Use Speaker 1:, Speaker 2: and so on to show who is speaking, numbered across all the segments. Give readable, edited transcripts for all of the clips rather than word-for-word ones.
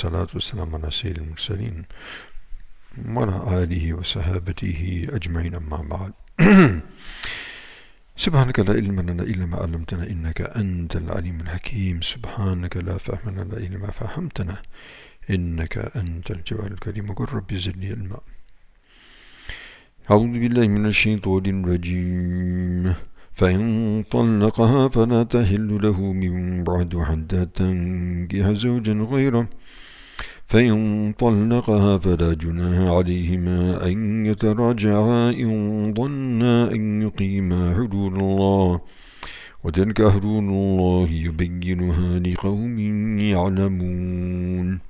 Speaker 1: والصلاة والسلام على سيد المرسلين وعلى آله وصحابته أجمعين أما بعد. سبحانك لا علم لنا إلا ما علمتنا إنك أنت العليم الحكيم. سبحانك لا فهم لنا إلا ما فهمتنا إنك أنت الجواد الكريم. وقل ربي زدني علما. أعوذ بالله من الشيطان الرجيم. فإن طلقها فلا تحل له من بعد حتى تنكح زوجا غيره. فإن طلقها فلا جناح عليهما أن يتراجعا إن ظنا أن يقيما حدود الله وتلك حدود الله يبينها لقوم يعلمون.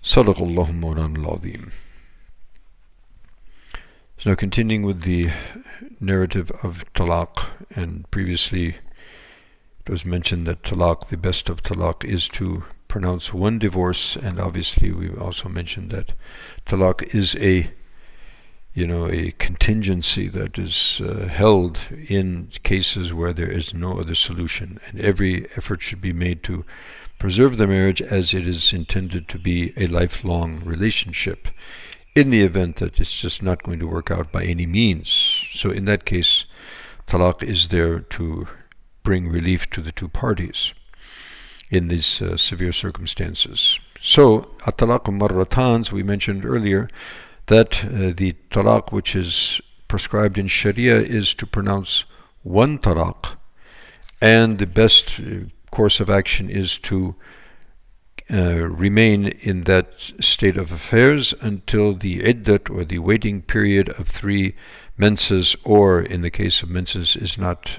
Speaker 1: صدق الله مولانا العظيم. So now continuing with the narrative of talaq, and previously it was mentioned that talaq, the best of talaq, is to pronounce one divorce, and obviously we also mentioned that talaq is a contingency that is held in cases where there is no other solution, and every effort should be made to preserve the marriage as it is intended to be a lifelong relationship, in the event that it's just not going to work out by any means. So in that case, talaq is there to bring relief to the two parties in these severe circumstances. So, at-talaq marratan, we mentioned earlier that the talaq which is prescribed in Sharia is to pronounce one talaq, and the best course of action is to remain in that state of affairs until the iddat, or the waiting period of 3 menses, or in the case of menses is not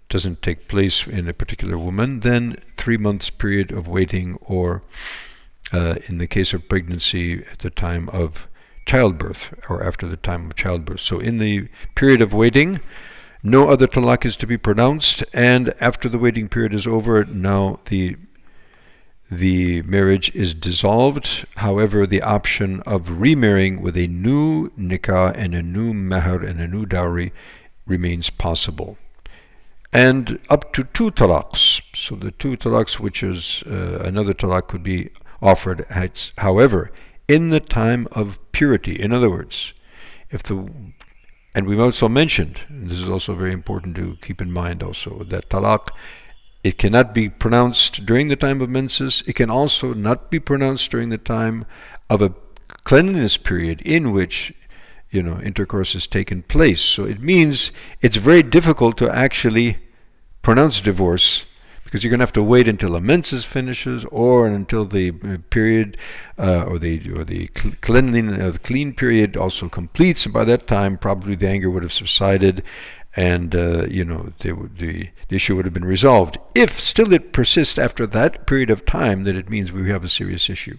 Speaker 1: doesn't take place in a particular woman, then 3 months period of waiting, or in the case of pregnancy at the time of childbirth or after the time of childbirth. So in the period of waiting, no other talaq is to be pronounced, and after the waiting period is over, now the marriage is dissolved. However, the option of remarrying with a new nikah and a new mahar and a new dowry remains possible. And up to 2 talaqs. So the 2 talaqs, which is another talaq, could be offered, however, in the time of purity. In other words, and we've also mentioned, and this is also very important to keep in mind also, that talaq, it cannot be pronounced during the time of menses. It can also not be pronounced during the time of a cleanliness period in which intercourse has taken place. So it means it's very difficult to actually pronounce divorce, because you're going to have to wait until a menses finishes, or until the period or the clean period also completes, and by that time probably the anger would have subsided, and the issue would have been resolved. If still it persists after that period of time, then it means we have a serious issue.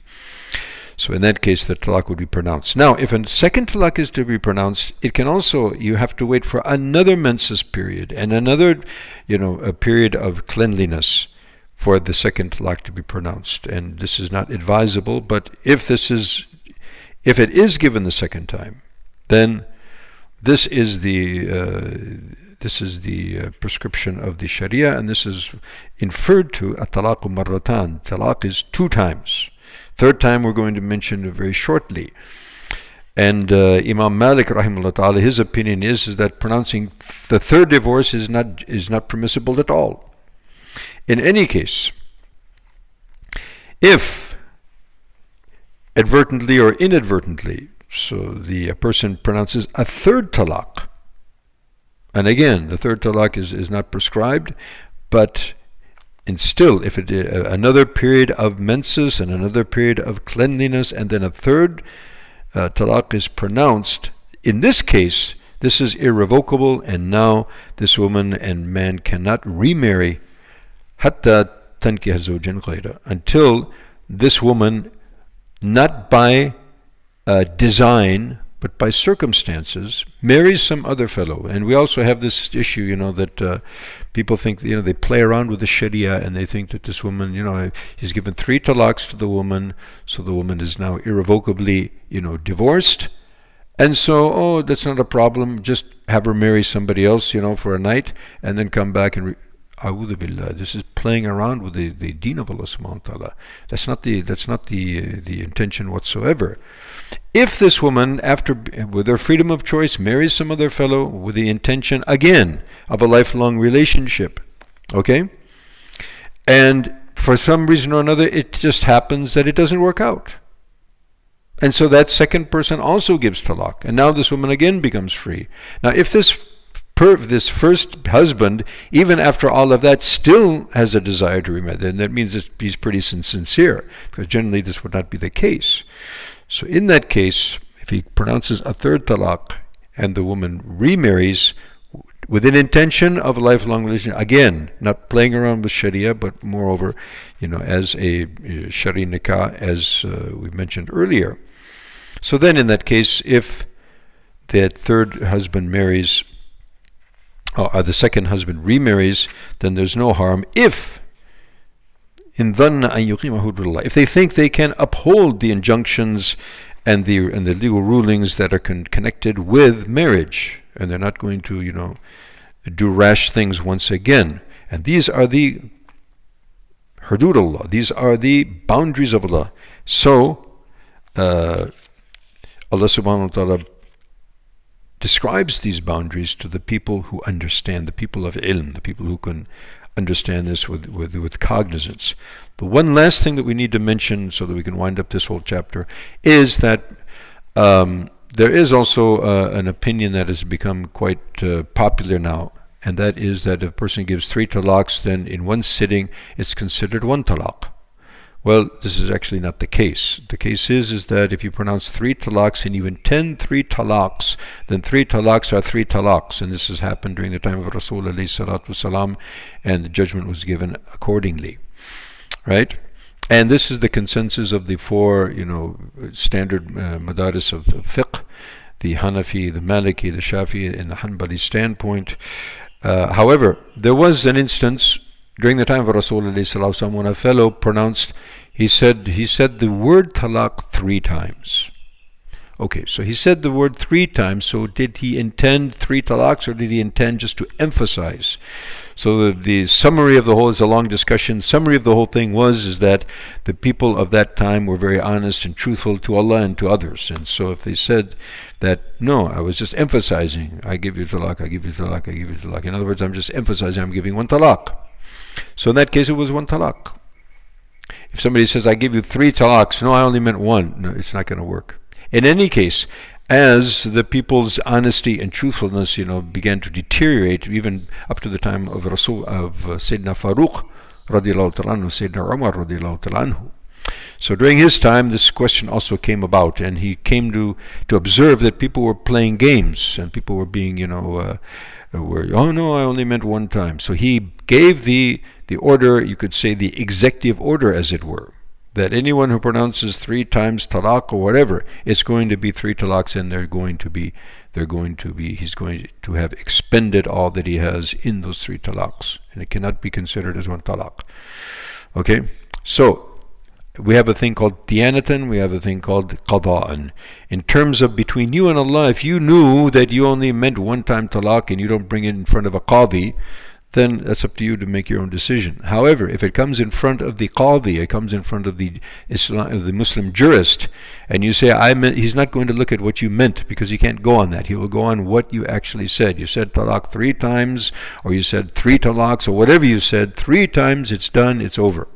Speaker 1: So in that case, the talaq would be pronounced. Now, if a second talaq is to be pronounced, it can also, you have to wait for another menses period and another, a period of cleanliness for the second talaq to be pronounced. And this is not advisable, but if it is given the second time, then this is the prescription of the Sharia, and this is inferred to at-talaq marratan. Talaq is 2 times. Third time we're going to mention very shortly. And Imam Malik rahimahullah ta'ala, his opinion is that pronouncing the third divorce is not permissible at all. In any case, if advertently or inadvertently, so the person pronounces a third talaq, and again, the third talaq is not prescribed, but and still, if another period of menses and another period of cleanliness, and then a third talaq is pronounced, in this case, this is irrevocable, and now this woman and man cannot remarry hatta tankiha zawjan ghayra, until this woman, not by design but by circumstances, marries some other fellow. And we also have this issue, that people think, they play around with the Sharia, and they think that this woman, he's given 3 talaqs to the woman, so the woman is now irrevocably, divorced. And so, that's not a problem, just have her marry somebody else, for a night, and then come back and A'udhu billah. This is playing around with the deen of Allah subhanahu wa ta'ala. That's not the intention whatsoever. If this woman, after with her freedom of choice, marries some other fellow with the intention again of a lifelong relationship, okay? And for some reason or another, it just happens that it doesn't work out. And so that second person also gives talaq. And now this woman again becomes free. Now if this first husband, even after all of that, still has a desire to remarry, then that means that he's pretty sincere, because generally this would not be the case. So in that case, if he pronounces a third talaq and the woman remarries with an intention of a lifelong relationship, again, not playing around with Sharia, but moreover, as a Shari nikah, as we mentioned earlier. So then in that case, if that third husband marries, or the second husband remarries, then there's no harm if if they think they can uphold the injunctions and the legal rulings that are connected with marriage, and they're not going to do rash things once again. And these are the hudud Allah, these are the boundaries of Allah. So Allah subhanahu wa ta'ala describes these boundaries to the people who understand, the people of ilm, the people who can understand this with cognizance. The one last thing that we need to mention, so that we can wind up this whole chapter, is that there is also an opinion that has become quite popular now, and that is that if a person gives 3 talaqs, then in one sitting it's considered 1 talaq. Well, this is actually not the case. The case is that if you pronounce 3 talaqs and you intend 3 talaqs, then 3 talaqs are 3 talaqs. And this has happened during the time of Rasul alayhi salatu wasalam, and the judgment was given accordingly. Right? And this is the consensus of the 4, standard madaris of fiqh, the Hanafi, the Maliki, the Shafi, and the Hanbali standpoint. However, there was an instance during the time of Rasul alayhi salatu wasalam when a fellow pronounced, he said the word talaq 3 times. Okay, so he said the word 3 times, so did he intend 3 talaqs, or did he intend just to emphasize? So the summary of the whole is a long discussion. Summary of the whole thing is that the people of that time were very honest and truthful to Allah and to others. And so if they said that, no, I was just emphasizing, I give you talaq, I give you talaq, I give you talaq. In other words, I'm just emphasizing, I'm giving 1 talaq. So in that case, it was 1 talaq. If somebody says, I give you 3 talaqs, no, I only meant 1. No, it's not going to work. In any case, as the people's honesty and truthfulness, began to deteriorate, even up to the time of Sayyidina Faruq radiallahu ta'ala anhu, Sayyidina Umar radiallahu ta'ala anhu. So during his time, this question also came about, and he came to observe that people were playing games, and people were being, oh no, I only meant 1 time. So he gave the order, you could say the executive order, as it were, that anyone who pronounces 3 times talaq or whatever, it's going to be 3 talaqs, and he's going to have expended all that he has in those 3 talaqs, and it cannot be considered as 1 talaq. Okay, so we have a thing called diyanatan, we have a thing called qada'an. In terms of between you and Allah, if you knew that you only meant 1 time talaq and you don't bring it in front of a qadi, then that's up to you to make your own decision. However, if it comes in front of the qadi, it comes in front of the Muslim jurist, and you say, he's not going to look at what you meant, because he can't go on that. He will go on what you actually said. You said talaq 3 times, or you said 3 talaqs, or whatever you said, 3 times, it's done, it's over.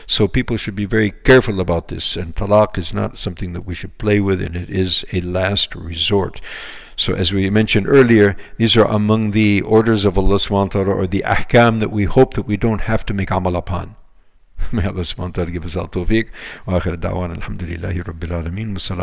Speaker 1: So people should be very careful about this, and talaq is not something that we should play with, and it is a last resort. So as we mentioned earlier, these are among the orders of Allah subhanahu wa ta'ala, or the ahkam that we hope that we don't have to make amal upon. May Allah subhanahu wa ta'ala give us al tawfiq. Wa akhir da'wan alhamdulillahi rabbil alameen.